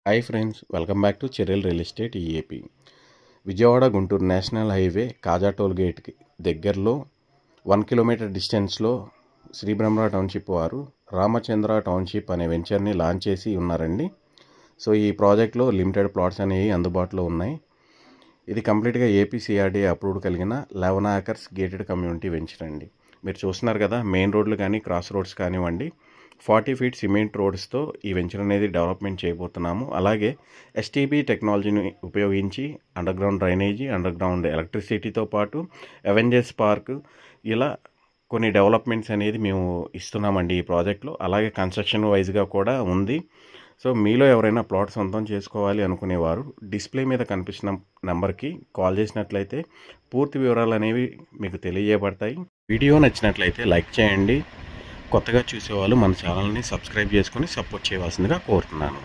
Hi friends, welcome back to చెర్రెల్ real estate EAP. Vijayawada Guntur national highway Kaja toll గేట్కి దగ్గరలో 1 kilometre డిస్టెన్స్లో శ్రీబ్రహ్మ టౌన్షిప్ వారు రామచంద్ర టౌన్షిప్ అనే వెంచర్ని లాంచ్ చేసి ఉన్నారండి. సో ఈ ప్రాజెక్ట్లో లిమిటెడ్ ప్లాట్స్ అనేవి అందుబాటులో ఉన్నాయి. ఇది కంప్లీట్గా ఏపీసీఆర్డీ అప్రూవ్డ్ కలిగిన 11 acres గేటెడ్ కమ్యూనిటీ వెంచర్ అండి. మీరు చూస్తున్నారు కదా, మెయిన్ రోడ్లు కానీ క్రాస్ రోడ్స్ కానివ్వండి, 40 feet సిమెంట్ రోడ్స్తో ఈ వెంచర్ అనేది డెవలప్మెంట్ చేయబోతున్నాము. అలాగే ఎస్టీబీ టెక్నాలజీని ఉపయోగించి underground drainage, underground ఎలక్ట్రిసిటీతో పాటు అవెంజర్స్ పార్క్, ఇలా కొన్ని డెవలప్మెంట్స్ అనేది మేము ఇస్తున్నామండి ఈ ప్రాజెక్ట్లో. అలాగే కన్స్ట్రక్షన్ వైజ్గా కూడా ఉంది. సో మీలో ఎవరైనా ప్లాట్ సొంతం చేసుకోవాలి అనుకునేవారు డిస్ప్లే మీద కనిపిస్తున్న నెంబర్కి కాల్ చేసినట్లయితే పూర్తి వివరాలు అనేవి మీకు తెలియజేయబడతాయి. వీడియో నచ్చినట్లయితే లైక్ చేయండి. కొత్తగా చూసేవాళ్ళు మన ఛానల్ని సబ్స్క్రైబ్ చేసుకొని సపోర్ట్ చేయవలసిందిగా కోరుతున్నాను.